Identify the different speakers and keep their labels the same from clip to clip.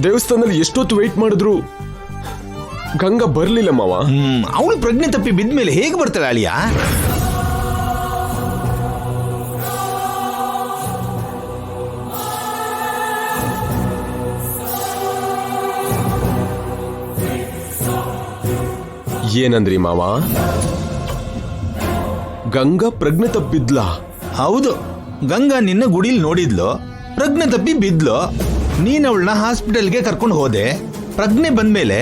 Speaker 1: ದೇವಸ್ಥಾನದಲ್ಲಿ ಎಷ್ಟೊತ್ತು ವೆಯ್ಟ್ ಮಾಡಿದ್ರು ಗಂಗಾ ಬರ್ಲಿಲ್ಲ ಮಾವ.
Speaker 2: ಅವಳು ಪ್ರಜ್ಞೆ ತಪ್ಪಿ ಬಿದ್ಮೇಲೆ ಹೇಗೆ ಬರ್ತಾಳೆ ಅಳಿಯ?
Speaker 1: ಏನಂದ್ರಿ ಮಾವ? ಗಂಗಾ ಪ್ರಜ್ಞೆ ತಪ್ಪಿದ್ಲಾ?
Speaker 2: ಹೌದು, ಗಂಗಾ ನಿನ್ನ ಗುಡಿಲ್ ನೋಡಿದ್ಲು, ಪ್ರಜ್ಞೆ ತಪ್ಪಿ ಬಿದ್ಲು. ನೀನ್ ಅವಳನ್ನ ಹಾಸ್ಪಿಟಲ್ಗೆ ಕರ್ಕೊಂಡು ಹೋದೆ. ಪ್ರಜ್ಞೆ ಬಂದ್ಮೇಲೆ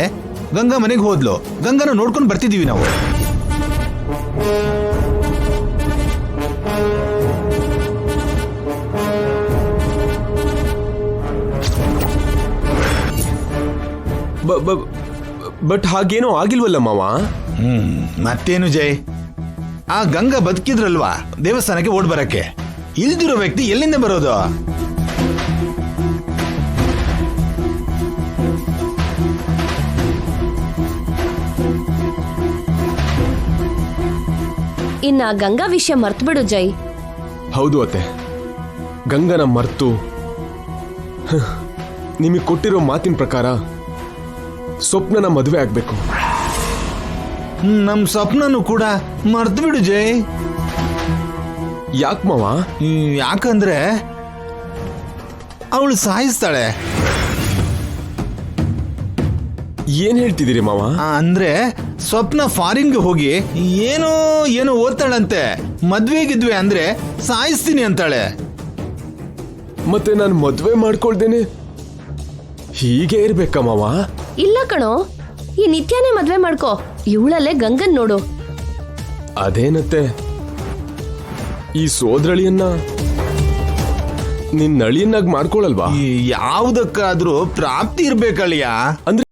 Speaker 2: ಗಂಗಾ ಮನೆಗೆ ಹೋದ್ಲು. ಗಂಗಾನ ನೋಡ್ಕೊಂಡು ಬರ್ತಿದೀವಿ ನಾವು.
Speaker 1: ಬಟ್ ಹಾಗೇನೋ ಆಗಿಲ್ವಲ್ಲ ಮಾವ?
Speaker 2: ಮತ್ತೇನು ಜೈ, ಆ ಗಂಗಾ ಬದುಕಿದ್ರಲ್ವಾ ದೇವಸ್ಥಾನಕ್ಕೆ ಓಡ್ ಬರಕ್ಕೆ. ಇಲ್ದಿರೋ ವ್ಯಕ್ತಿ ಎಲ್ಲಿಂದ ಬರೋದು?
Speaker 3: ಇನ್ನ ಗಂಗಾ ವಿಷಯ ಮರ್ತು ಬಿಡು ಜೈ.
Speaker 1: ಹೌದು ಅತ್ತೆ, ಗಂಗನ ಮರ್ತು ನಿಮಗೆ ಕೊಟ್ಟಿರೋ ಮಾತಿನ ಪ್ರಕಾರ ಸ್ವಪ್ನನ ಮದುವೆ ಆಗ್ಬೇಕು.
Speaker 2: ನಮ್ ಸ್ವಪ್ನನು ಕೂಡ ಮರ್ತು ಬಿಡು ಜೈ.
Speaker 1: ಯಾಕೆ ಮಾವ?
Speaker 2: ಯಾಕಂದ್ರೆ ಅವಳು ಸಾಯಿಸ್ತಾಳೆ.
Speaker 1: ಏನ್ ಹೇಳ್ತಿದ್ದೀರಿ ಮಾವ?
Speaker 2: ಅಂದ್ರೆ ಸ್ವಪ್ನ ಫಾರಿನ್ಗೆ ಹೋಗಿ ಏನೋ ಏನೋ ಓದ್ತಾಳಂತೆ. ಮದ್ವೆಗಿದ್ವಿ ಅಂದ್ರೆ ಸಾಯಿಸ್ತೀನಿ ಅಂತಾಳೆ.
Speaker 1: ಮತ್ತೆ ನಾನು ಮದುವೆ ಮಾಡ್ಕೊಳ್ದೇನೆ ಹೀಗೆ ಇರ್ಬೇಕಾ ಮಾವ?
Speaker 3: ಇಲ್ಲ ಕಣೋ, ಈ ನಿತ್ಯನೇ ಮದ್ವೆ ಮಾಡ್ಕೋ. ಇವಳಲ್ಲೇ ಗಂಗನ್ ನೋಡು.
Speaker 1: ಅದೇನತ್ತೆ, ಈ ಸೋದರಳಿಯನ್ನ ನಿನ್ನ ಅಳಿಯನ್ನಾಗಿ ಮಾಡ್ಕೊಳಲ್ವಾ?
Speaker 2: ಯಾವುದಕ್ಕಾದ್ರೂ ಪ್ರಾಪ್ತಿ ಇರ್ಬೇಕಳಿಯ.
Speaker 1: ಅಂದ್ರೆ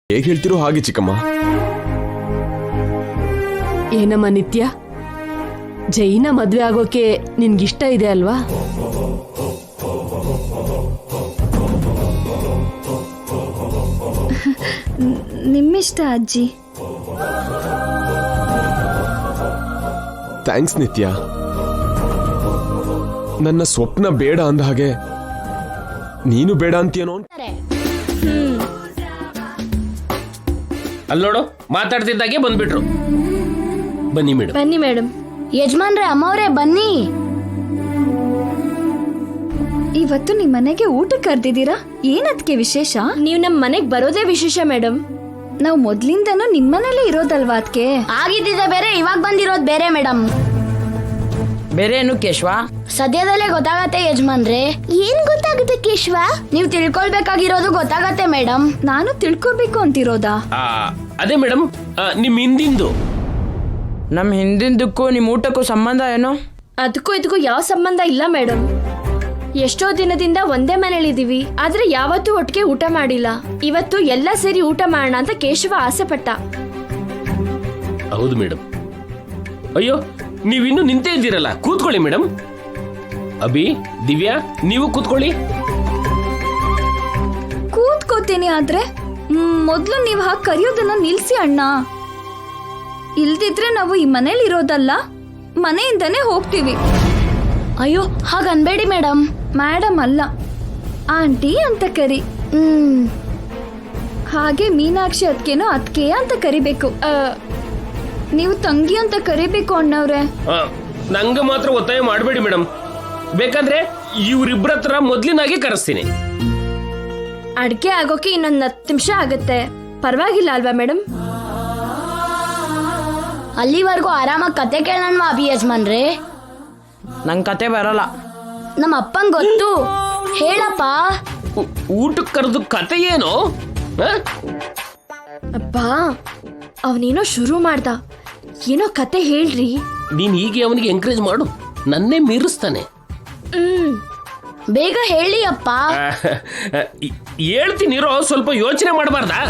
Speaker 1: ಹೇಗೆ ಹೇಳ್ತಿರೋ ಹಾಗೆ ಚಿಕ್ಕಮ್ಮ.
Speaker 4: ಏನಮ್ಮ ನಿತ್ಯ, ಜೈನ ಮದ್ವೆ ಆಗೋಕೆ ನಿನ್ಗಿಷ್ಟ ಇದೆ ಅಲ್ವಾ?
Speaker 5: ನಿಮ್ಮಿಷ್ಟ ಅಜ್ಜಿ.
Speaker 1: ಥ್ಯಾಂಕ್ಸ್ ನಿತ್ಯ. ನನ್ನ ಸ್ವಪ್ನ ಬೇಡ ಅಂದ ಹಾಗೆ ನೀನು ಬೇಡ ಅಂತೀಯನೋ?
Speaker 6: ಅಲ್ಲಿ ನೋಡು, ಮಾತಾಡ್ತಿದ್ದಾಗೆ ಬಂದ್ಬಿಟ್ರು. ಬನ್ನಿ ಮೇಡಮ್.
Speaker 5: ಬನ್ನಿ ಮೇಡಮ್. ಯಜಮಾನ್ರೆ, ಅಮ್ಮವ್ರೆ ಬನ್ನಿ. ಇವತ್ತು ನಿಮ್ ಮನೆಗೆ ಊಟ ಕರ್ದಿದ್ದೀರಾ? ಏನದ್ಕೆ ವಿಶೇಷ?
Speaker 3: ನೀವ್ ನಮ್ ಮನೆಗ್ ಬರೋದೇ ವಿಶೇಷ ಮೇಡಮ್.
Speaker 5: ನಾವು ಮೊದ್ಲಿಂದನೂ ನಿಮ್ಮನೇಲೆ ಇರೋದಲ್ವಾ ಅದ್ಕೆ?
Speaker 7: ಆಗಿದ್ದಿದೆ ಬೇರೆ, ಇವಾಗ ಬಂದಿರೋದ್ ಬೇರೆ ಮೇಡಮ್.
Speaker 8: ಬೇರೆ ಏನು ಕೇಶವ?
Speaker 7: ಸದ್ಯದಲ್ಲೇ ಗೊತ್ತಾಗತ್ತೆ ಯಜಮಾನ್ರೆ. ಏನ್ ಗೊತ್ತಾಗುತ್ತೆ ಕೇಶವ? ನೀವು ತಿಳ್ಕೊಳ್ಬೇಕಾಗಿರೋದು ಗೊತ್ತಾಗತ್ತೆ ಮೇಡಮ್.
Speaker 5: ನಾನು ತಿಳ್ಕೊಬೇಕು ಅಂತಿರೋದಾ?
Speaker 6: ಅದೇ ಮೇಡಮ್, ನಿಮ್ ಹಿಂದಿಂದು.
Speaker 8: ನಮ್ ಹಿಂದಿಂದಕ್ಕೂ ನಿಮ್ ಊಟಕ್ಕೂ ಸಂಬಂಧ ಏನು?
Speaker 3: ಅದಕ್ಕೂ ಇದಕ್ಕೂ ಯಾವ ಸಂಬಂಧ ಇಲ್ಲ ಮೇಡಮ್. ಎಷ್ಟೋ ದಿನದಿಂದ ಒಂದೇ ಮನೇಲಿದೀವಿ, ಆದ್ರೆ ಯಾವತ್ತೂ ಒಟ್ಟಿಗೆ ಊಟ ಮಾಡಿಲ್ಲ. ಇವತ್ತು ಎಲ್ಲ ಸೇರಿ ಊಟ ಮಾಡೋಣ ಅಂತ ಕೇಶವ ಆಸೆ ಪಟ್ಟ.
Speaker 6: ಹೌದು ಮೇಡಮ್. ಅಯ್ಯೋ, ನೀವಿನ್ನೂ ನಿಂತೇ ಇದ್ದೀರಲ್ಲ, ಕೂತ್ಕೊಳ್ಳಿ ಮೇಡಮ್. ಅಭಿ, ದಿವ್ಯಾ, ನೀವು ಕೂತ್ಕೊಳ್ಳಿ.
Speaker 5: ಕೂತ್ಕೋತೀನಿ, ಆದ್ರೆ ಮೊದ್ಲು ನೀವ್ ಹಾಗೆ ಕರೆಯೋದನ್ನ ನಿಲ್ಸಿ ಅಣ್ಣ. ಇಲ್ದಿದ್ರೆ ನಾವು ಈ ಮನೇಲಿ ಇರೋದಲ್ಲ, ಮನೆಯಿಂದನೇ ಹೋಗ್ತೀವಿ.
Speaker 7: ಅಯ್ಯೋ, ಹಾಗನ್ಬೇಡಿ ಮೇಡಮ್.
Speaker 5: ಮೇಡಮ್ ಅಲ್ಲ, ಆಂಟಿ ಅಂತ ಕರಿ. ಹಾಗೆ ಮೀನಾಕ್ಷಿ ಅದ್ಕೇನೋ ಅದ್ಕೆಯ ಅಂತ ಕರಿಬೇಕು. ನೀವು ತಂಗಿ ಅಂತ ಕರಿಬೇಕು ಅಣ್ಣವ್ರೆ.
Speaker 6: ನಂಗ ಮಾತ್ರ ಒತ್ತಾಯ ಮಾಡಬೇಡಿ ಮೇಡಮ್. ಬೇಕಾದ್ರೆ ಇವ್ರಿಬ್ರ ಹತ್ರ ಮೊದ್ಲಿನಾಗೆ ಕರೆಸ್ತೀನಿ.
Speaker 3: ಅಡ್ಗೆ ಆಗೋಕೆ ಇನ್ನೊಂದು 10 ನಿಮಿಷ ಆಗುತ್ತೆ, ಪರವಾಗಿಲ್ಲ ಅಲ್ವಾ ಮೇಡಮ್?
Speaker 7: ಅಲ್ಲಿವರೆಗೂ ಆರಾಮಾಗಿ ಕತೆ ಕೇಳೋಣ ಅಭಿ ಯಜಮಾನ್ರೆ.
Speaker 8: ನಂಗೆ ಕತೆ ಬರಲ್ಲ.
Speaker 7: ನಮ್ಮ ಅಪ್ಪಂಗ್ ಗೊತ್ತು, ಹೇಳಪ್ಪ.
Speaker 6: ಊಟಕ್ಕೆ ಕರೆದು ಕತೆ ಏನು?
Speaker 3: ಅಬ್ಬಾ, ಅವನೇನೋ ಶುರು ಮಾಡ್ದ, ಏನೋ ಕತೆ ಹೇಳ್ರಿ.
Speaker 6: ನೀನ್ ಹೀಗೆ ಅವನಿಗೆ ಎಂಕರೇಜ್ ಮಾಡು, ನನ್ನೇ ಮೀರಿಸ್ತಾನೆ.
Speaker 7: ಬೇಗ ಹೇಳಿ ಅಪ್ಪ.
Speaker 6: ಹೇಳ್ತೀನಿರೋ, ಸ್ವಲ್ಪ ಯೋಚನೆ ಮಾಡಬಾರ್ದಾ?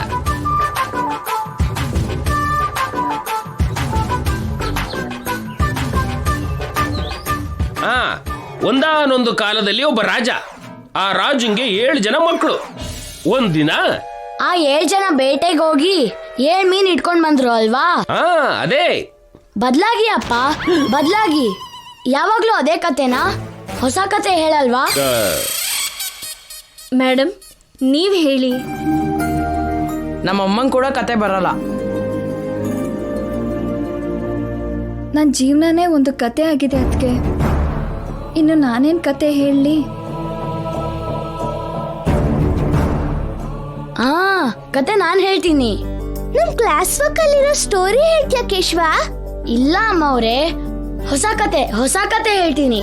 Speaker 6: ಒಂದಾನೊಂದು ಕಾಲದಲ್ಲಿ ಒಬ್ಬ ರಾಜ. ಆ ರಾಜಂಗೆ 7 ಜನ ಮಕ್ಕಳು. ಒಂದಿನ
Speaker 7: ಆ 7 ಜನ ಬೇಟೆಗೆ ಹೋಗಿ 7 ಮೀನ್ ಇಟ್ಕೊಂಡ್ ಬಂದ್ರು ಅಲ್ವಾ?
Speaker 6: ಅದೇ.
Speaker 7: ಬದ್ಲಾಗಿ ಅಪ್ಪ, ಬದ್ಲಾಗಿ. ಯಾವಾಗ್ಲೂ ಅದೇ ಕತೆನಾ? ಹೊಸ ಕತೆ ಹೇಳಲ್ವಾ?
Speaker 3: ಮೇಡಮ್, ನೀವ್ ಹೇಳಿ.
Speaker 8: ನಮ್ಮಮ್ಮಂಗೆ ಕೂಡ ಕತೆ ಬರಲ್ಲ.
Speaker 5: ನನ್ನ ಜೀವನನೇ ಒಂದು ಕತೆ ಆಗಿದೆ ಅದಕ್ಕೆ. ಇನ್ನು ನಾನೇನ್ ಕತೆ ಹೇಳಲಿ?
Speaker 7: ಕತೆ ನಾನ್ ಹೇಳ್ತೀನಿ. ನಮ್ ಕ್ಲಾಸ್ ವರ್ಕ್ ಅಲ್ಲಿರೋ ಸ್ಟೋರಿ ಹೇಳ್ತೀಯಾ ಕೇಶವ? ಇಲ್ಲ ಅಮ್ಮ ಅವ್ರೆ, ಹೊಸ ಕತೆ ಹೇಳ್ತೀನಿ.